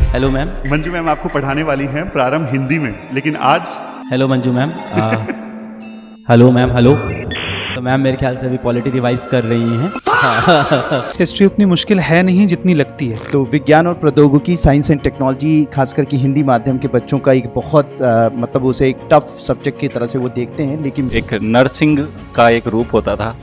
Hello ma'am. Manju ma'am आपको पढ़ाने वाली हैं प्रारंभ हिंदी में, लेकिन आज hello Manju ma'am. Hello ma'am. Hello. तो मैम मेरे ख्याल से अभी पॉलिटी रिवाइज कर रही हैं। हिस्ट्री उतनी मुश्किल है नहीं जितनी लगती है। तो विज्ञान और प्रौद्योगिकी, साइंस एंड टेक्नोलॉजी, खास करके हिंदी माध्यम के बच्चों का एक बहुत मतलब उसे एक टफ सब्जेक्ट की तरह से वो देखते हैं, लेकिन एक नरसिंह का एक रूप होता था,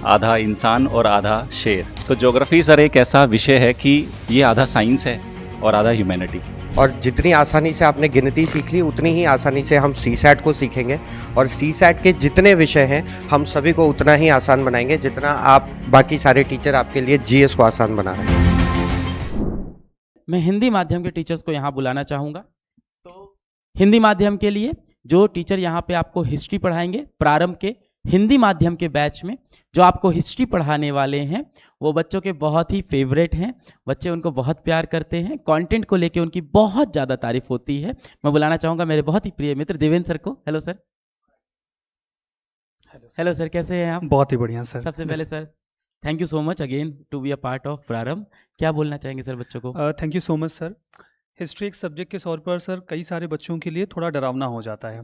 आधा इंसान और आधा शेर। तो ज्योग्राफी सर एक ऐसा विषय है कि ये आधा साइंस है और आधा ह्यूमैनिटी। और जितनी आसानी से आपने गिनती सीख ली उतनी ही आसानी से हम सीसैट को सीखेंगे, और सीसैट के जितने विषय हैं हम सभी को उतना ही आसान बनाएंगे जितना आप बाकी सारे टीचर आपके लिए जीएस को आसान बना रहे हैं। मैं हिंदी माध्यम के टीचर्स को यहाँ बुलाना चाहूँगा। तो हिंदी माध्यम के लिए जो टीचर यहाँ पे आपको हिस्ट्री पढ़ाएंगे, प्रारंभ के हिंदी माध्यम के बैच में जो आपको हिस्ट्री पढ़ाने वाले हैं, वो बच्चों के बहुत ही फेवरेट हैं। बच्चे उनको बहुत प्यार करते हैं, कंटेंट को लेके उनकी बहुत ज़्यादा तारीफ होती है। मैं बुलाना चाहूँगा मेरे बहुत ही प्रिय मित्र देवेंद्र सर को। Hello sir. हेलो सर, कैसे हैं आप? बहुत ही बढ़िया सर। सबसे पहले sir thank you so much again to be a part of Prarambh. क्या बोलना चाहेंगे सर बच्चों को? Thank you so much sir. History एक सब्जेक्ट के तौर पर सर कई सारे बच्चों के लिए थोड़ा डरावना हो जाता है।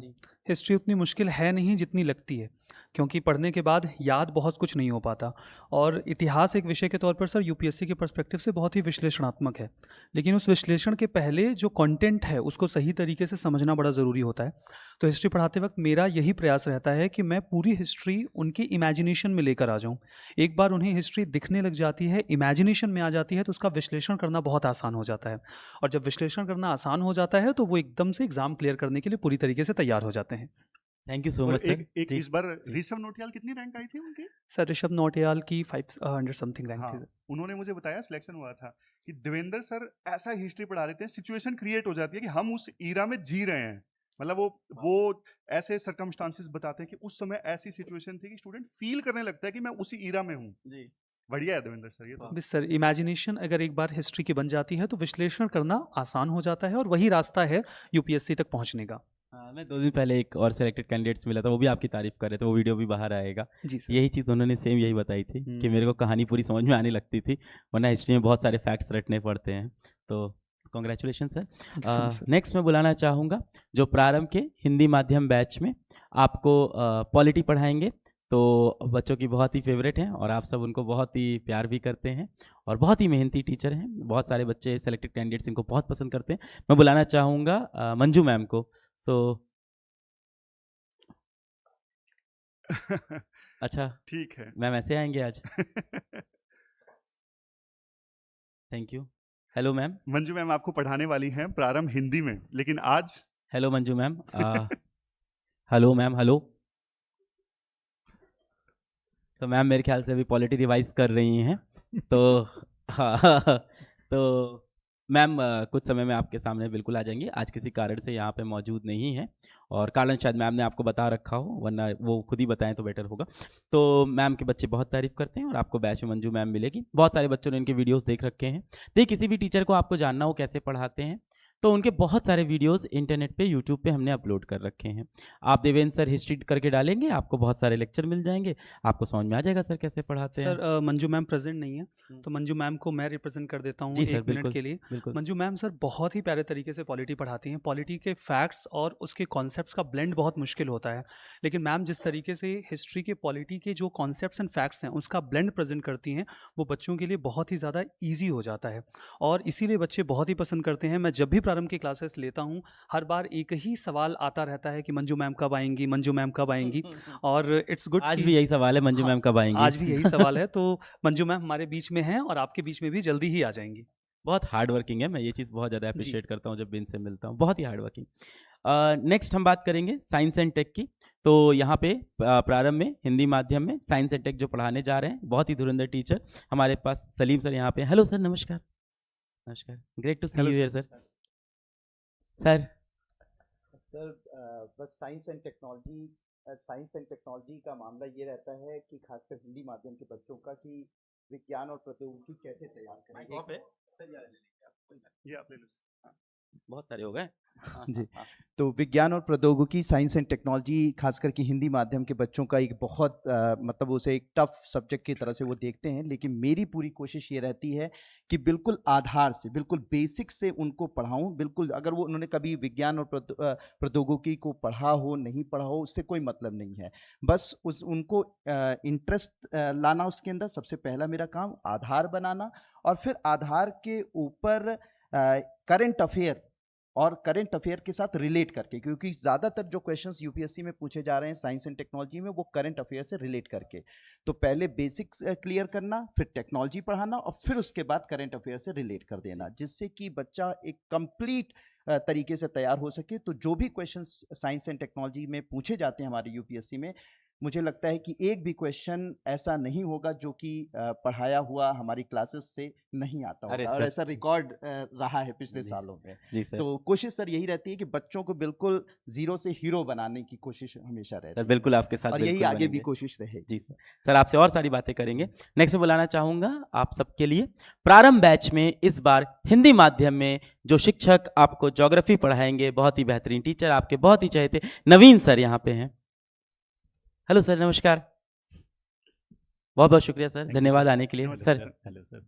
हिस्ट्री उतनी मुश्किल है नहीं जितनी लगती है, क्योंकि पढ़ने के बाद याद बहुत कुछ नहीं हो पाता। और इतिहास एक विषय के तौर पर सर यूपीएससी के पर्सपेक्टिव से बहुत ही विश्लेषणात्मक है, लेकिन उस विश्लेषण के पहले जो कंटेंट है उसको सही तरीके से समझना बड़ा ज़रूरी होता है। तो हिस्ट्री पढ़ाते वक्त मेरा यही प्रयास रहता है कि मैं पूरी हिस्ट्री उनकी इमेजिनेशन में लेकर आ जाऊँ। एक बार उन्हें हिस्ट्री दिखने लग जाती है, इमेजिनेशन में आ जाती है, तो उसका विश्लेषण करना बहुत आसान हो जाता है। और जब विश्लेषण करना आसान हो जाता है तो वो एकदम से एग्जाम क्लियर करने के लिए पूरी तरीके से तैयार हो जाते हैं। थैंक यू सो और मच सर। एक जी, इस बार जी। ऋषभ नोटियाल कितनी रैंक आई थी उनकी? सर ऋषभ नौटियाल की 500 समथिंग रैंक थी हाँ, सर। उन्होंने मुझे बताया सिलेक्शन हुआ था कि देवेंद्र सर ऐसा हिस्ट्री पढ़ा देते हैं, सिचुएशन क्रिएट हो जाती है कि हम उस ईरा में जी रहे हैं। मतलब वो ऐसे सर्कमस्टांसेस बताते हैं कि उस समय ऐसी सिचुएशन थी कि स्टूडेंट फील करने लगता है कि मैं उसी ईरा में हूँ। जी। बढ़िया है देवेंद्र सर ये तो। बस सर, इमेजिनेशन अगर एक बार हिस्ट्री की बन जाती है तो विश्लेषण करना आसान हो जाता है, और वही रास्ता है यूपीएससी तक पहुंचने का। मैं 2 दिन पहले एक और सेलेक्टेड कैंडिडेट्स मिला था, वो भी आपकी तारीफ कर रहे थे, वो वीडियो भी बाहर आएगा। जी सर। यही चीज़ उन्होंने सेम यही बताई थी कि मेरे को कहानी पूरी समझ में आने लगती थी, वरना हिस्ट्री में बहुत सारे फैक्ट्स रटने पड़ते हैं। तो congratulation sir. Thank you so much, sir. Next मैं बुलाना चाहूँगा जो प्रारंभ के हिंदी माध्यम बैच में आपको पॉलिटी पढ़ाएंगे। तो बच्चों की बहुत ही फेवरेट हैं और आप सब उनको बहुत ही प्यार भी करते हैं और बहुत ही मेहनती टीचर हैं। बहुत सारे बच्चे सेलेक्टेड कैंडिडेट्स इनको बहुत पसंद करते हैं। मैं बुलाना चाहूँगा मंजू मैम को। सो अच्छा, ठीक है। मैम ऐसे आएंगे आज? Thank you. Hello ma'am. Manju ma'am आपको पढ़ाने वाली हैं प्रारंभ हिंदी में, लेकिन आज hello Manju ma'am. Hello ma'am. Hello. तो मैम मेरे ख्याल से अभी पॉलिटी रिवाइज कर रही हैं। तो हाँ, तो मैम कुछ समय में आपके सामने बिल्कुल आ जाएंगी। आज किसी कारण से यहाँ पे मौजूद नहीं है और कारण शायद मैम ने आपको बता रखा हो, वरना वो खुद ही बताएं तो बेटर होगा। तो मैम के बच्चे बहुत तारीफ करते हैं और आपको बैच में मंजू मैम मिलेगी। बहुत सारे बच्चों ने इनके वीडियोस देख रखे हैं। देखिए, किसी भी टीचर को आपको जानना हो कैसे पढ़ाते हैं तो उनके बहुत सारे वीडियोस इंटरनेट पे यूट्यूब पे हमने अपलोड कर रखे हैं। आप देवेंद्र सर हिस्ट्री करके डालेंगे, आपको बहुत सारे लेक्चर मिल जाएंगे, आपको समझ में आ जाएगा सर कैसे पढ़ाते हैं। सर मंजू मैम प्रेजेंट नहीं है, तो मंजू मैम को मैं रिप्रेजेंट कर देता हूँ जी सर, 1 मिनट बिल्कुल के लिए। बिल्कुल। मंजू मैम सर बहुत ही प्यारे तरीके से पॉलिटी पढ़ाती हैं। पॉलिटी के फैक्ट्स और उसके कॉन्सेप्ट्स का ब्लेंड बहुत मुश्किल होता है, लेकिन मैम जिस तरीके से हिस्ट्री के पॉलिटी के जो कॉन्सेप्ट्स एंड फैक्ट्स हैं उसका ब्लेंड प्रेजेंट करती हैं, वो बच्चों के लिए बहुत ही ज़्यादा ईजी हो जाता है और इसीलिए बच्चे बहुत ही पसंद करते हैं। मैं जब भी प्रारंभ की क्लासेस लेता हूँ, हर बार एक ही सवाल आता रहता है कि मंजू मैम कब आएंगी, मंजू मैम कब आएंगी। और इट्स गुड आज भी यही सवाल है, मंजू हाँ, मैम कब आएंगी? आज भी यही सवाल है। तो मंजू मैम हमारे बीच में हैं और आपके बीच में भी जल्दी ही आ जाएंगी। बहुत हार्ड वर्किंग है, मैं ये चीज़ बहुत ज़्यादा जी। अप्रिशिएट करता हूँ जब भी इनसे मिलता हूँ, बहुत ही हार्ड वर्किंग। नेक्स्ट हम बात करेंगे साइंस एंड टेक की। तो यहाँ पे प्रारंभ में हिंदी माध्यम में साइंस एंड टेक जो पढ़ाने जा रहे हैं, बहुत ही धुरंधर टीचर हमारे पास सलीम सर यहाँ पे। हेलो सर, नमस्कार। नमस्कार, great to see Hello, you here sir. Sir. Sir बस साइंस एंड टेक्नोलॉजी का मामला ये रहता है कि खासकर हिंदी माध्यम के बच्चों का कि विज्ञान और प्रौद्योगिकी कैसे तैयार करें। ये आप ले लो। बहुत सारे हो गए। जी। तो विज्ञान और प्रौद्योगिकी, साइंस एंड टेक्नोलॉजी, खास करके हिंदी माध्यम के बच्चों का एक बहुत मतलब उसे एक टफ सब्जेक्ट की तरह से वो देखते हैं, लेकिन मेरी पूरी कोशिश ये रहती है कि बिल्कुल आधार से, बिल्कुल बेसिक से उनको पढ़ाऊं। बिल्कुल अगर वो उन्होंने कभी विज्ञान और प्रौद्योगिकी को पढ़ा हो, नहीं पढ़ा हो, उससे कोई मतलब नहीं है। बस उनको इंटरेस्ट लाना उसके अंदर, सबसे पहला मेरा काम आधार बनाना, और फिर आधार के ऊपर करंट अफेयर और करंट अफेयर के साथ रिलेट करके, क्योंकि ज़्यादातर जो क्वेश्चंस यूपीएससी में पूछे जा रहे हैं साइंस एंड टेक्नोलॉजी में, वो करंट अफेयर से रिलेट करके। तो पहले बेसिक्स क्लियर करना, फिर टेक्नोलॉजी पढ़ाना, और फिर उसके बाद करंट अफेयर से रिलेट कर देना, जिससे कि बच्चा एक कंप्लीट तरीके से तैयार हो सके। तो जो भी क्वेश्चंस साइंस एंड टेक्नोलॉजी में पूछे जाते हैं हमारे यूपीएससी में, मुझे लगता है कि एक भी क्वेश्चन ऐसा नहीं होगा जो कि पढ़ाया हुआ हमारी क्लासेस से नहीं आता अरे होगा, और सर। ऐसा रिकॉर्ड रहा है पिछले जी सालों में। जी सर। तो कोशिश सर यही रहती है कि बच्चों को बिल्कुल जीरो से हीरो बनाने की कोशिश हमेशा रहती सर है, बिल्कुल आपके साथ और यही बिल्कुल आगे भी बनेंगे। कोशिश रहेगी। जी सर। सर आपसे और सारी बातें करेंगे। नेक्स्ट में बुलाना चाहूंगा आप सबके लिए प्रारंभ बैच में इस बार हिंदी माध्यम में जो शिक्षक आपको ज्योग्राफी पढ़ाएंगे, बहुत ही बेहतरीन टीचर, आपके बहुत ही चहेते नवीन सर यहाँ पे हैं। हेलो सर, नमस्कार। बहुत बहुत शुक्रिया सर, धन्यवाद आने के लिए। नमस्ते सर हेलो सर।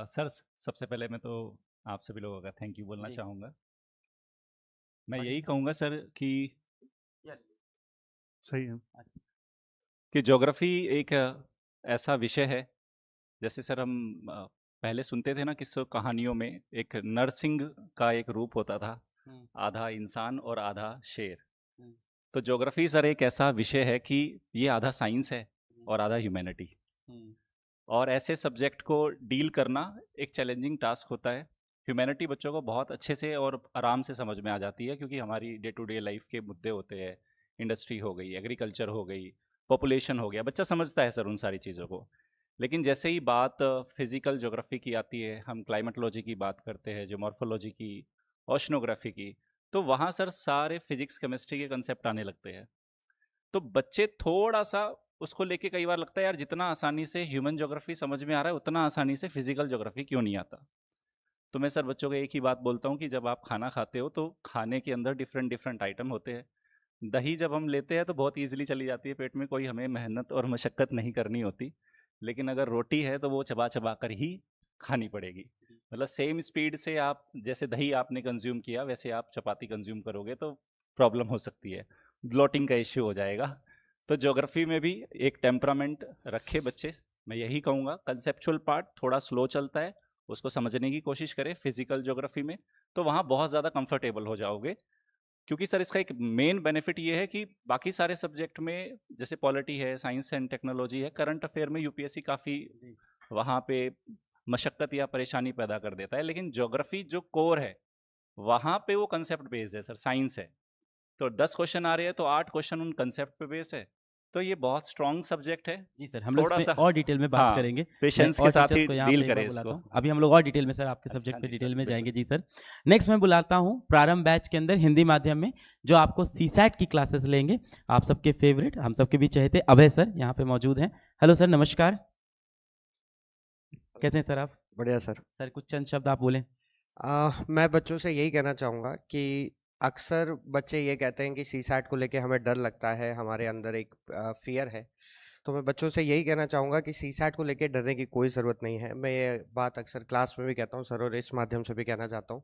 सर सबसे पहले मैं तो आप सभी लोगों का थैंक यू बोलना जी। चाहूँगा। मैं यही कहूँगा सर कि सही है। ज्योग्राफी एक ऐसा विषय है, जैसे सर हम पहले सुनते थे ना किस्सों कहानियों में, एक नरसिंह का एक रूप होता था, आधा इंसान और आधा शेर। तो ज्योग्राफी सर एक ऐसा विषय है कि ये आधा साइंस है और आधा ह्यूमैनिटी, और ऐसे सब्जेक्ट को डील करना एक चैलेंजिंग टास्क होता है। ह्यूमैनिटी बच्चों को बहुत अच्छे से और आराम से समझ में आ जाती है, क्योंकि हमारी डे टू डे लाइफ के मुद्दे होते हैं, इंडस्ट्री हो गई, एग्रीकल्चर हो गई, पॉपुलेशन हो गया, बच्चा समझता है सर उन सारी चीज़ों को। लेकिन जैसे ही बात फिजिकल ज्योग्राफी की आती है, हम क्लाइमेटोलॉजी की बात करते हैं, ज्योमॉर्फोलॉजी की, ओशनोग्राफी की, तो वहाँ सर सारे फिजिक्स केमिस्ट्री के कंसेप्ट आने लगते हैं। तो बच्चे थोड़ा सा उसको लेके कई बार लगता है यार जितना आसानी से ह्यूमन ज्योग्राफी समझ में आ रहा है उतना आसानी से फिजिकल ज्योग्राफी क्यों नहीं आता। तो मैं सर बच्चों को एक ही बात बोलता हूँ कि जब आप खाना खाते हो तो खाने के अंदर डिफरेंट डिफरेंट आइटम होते हैं। दही जब हम लेते हैं तो बहुत ईजिली चली जाती है पेट में, कोई हमें मेहनत और मशक्क़त नहीं करनी होती। लेकिन अगर रोटी है तो वो चबा चबा कर ही खानी पड़ेगी। मतलब सेम स्पीड से आप, जैसे दही आपने कंज्यूम किया वैसे आप चपाती कंज्यूम करोगे तो प्रॉब्लम हो सकती है, ब्लोटिंग का इश्यू हो जाएगा। तो ज्योग्राफी में भी एक टेम्परामेंट रखे बच्चे। मैं यही कहूँगा कंसेप्चुअल पार्ट थोड़ा स्लो चलता है, उसको समझने की कोशिश करें फिजिकल ज्योग्राफी में, तो वहाँ बहुत ज़्यादा कंफर्टेबल हो जाओगे। क्योंकि सर इसका एक मेन बेनिफिट ये है कि बाकी सारे सब्जेक्ट में जैसे पॉलिटी है, साइंस एंड टेक्नोलॉजी है, करंट अफेयर में यूपीएससी काफ़ी वहाँ पे मशक्क़त या परेशानी पैदा कर देता है। लेकिन ज्योग्राफी जो कोर है वहाँ पे वो कंसेप्ट बेस्ड है सर, साइंस है। तो 10 क्वेश्चन आ रहे हैं तो 8 क्वेश्चन उन कंसेप्ट पे बेस है। तो ये बहुत स्ट्रॉन्ग सब्जेक्ट है। जी सर, हम लोग थोड़ा इसमें सा और डिटेल में बात हाँ, करेंगे। पेशेंस मैं के और साथ टीचर्स ही को यहाँ डील पे एक बार करें बुलाता इसको। हूँ। अभी हम लोग और डिटेल में सर आपके अच्छा, सब्जेक्ट पे जी सर, डिटेल में बिल्कुल। जाएंगे। जी सर। नेक्स्ट मैं बुलाता हूँ प्रारंभ बैच के अंदर हिंदी माध्यम में जो आपको सीसैट की क्लासेस लेंगे, आप सबके फेवरेट, हम सबके भी चहेते अभय सर यहाँ पे मौजूद हैं। हेलो सर, नमस्कार। कैसे हैं सर आप? बढ़िया सर। सर कुछ चंद शब्द आप बोलें। मैं बच्चों से यही कहना चाहूँगा कि अक्सर बच्चे ये कहते हैं कि सीसैट को लेके हमें डर लगता है, हमारे अंदर एक फियर है। तो मैं बच्चों से यही कहना चाहूँगा कि सीसैट को लेके डरने की कोई ज़रूरत नहीं है। मैं ये बात अक्सर क्लास में भी कहता हूँ सर, और इस माध्यम से भी कहना चाहता हूँ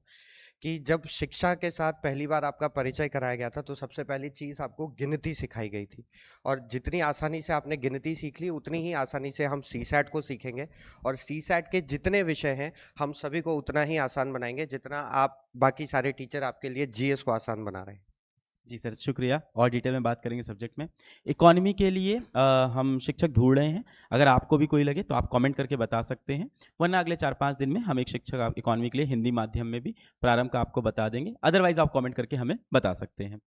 कि जब शिक्षा के साथ पहली बार आपका परिचय कराया गया था तो सबसे पहली चीज़ आपको गिनती सिखाई गई थी, और जितनी आसानी से आपने गिनती सीख ली उतनी ही आसानी से हम सीसैट को सीखेंगे, और सीसैट के जितने विषय हैं हम सभी को उतना ही आसान बनाएंगे जितना आप बाकी सारे टीचर आपके लिए जीएस को आसान बना रहे हैं। जी सर, शुक्रिया। और डिटेल में बात करेंगे सब्जेक्ट में। इकोनॉमी के लिए हम शिक्षक ढूंढ रहे हैं, अगर आपको भी कोई लगे तो आप कमेंट करके बता सकते हैं, वरना अगले 4-5 दिन में हम एक शिक्षक इकोनॉमी के लिए हिंदी माध्यम में भी प्रारंभ का आपको बता देंगे। अदरवाइज आप कमेंट करके हमें बता सकते हैं।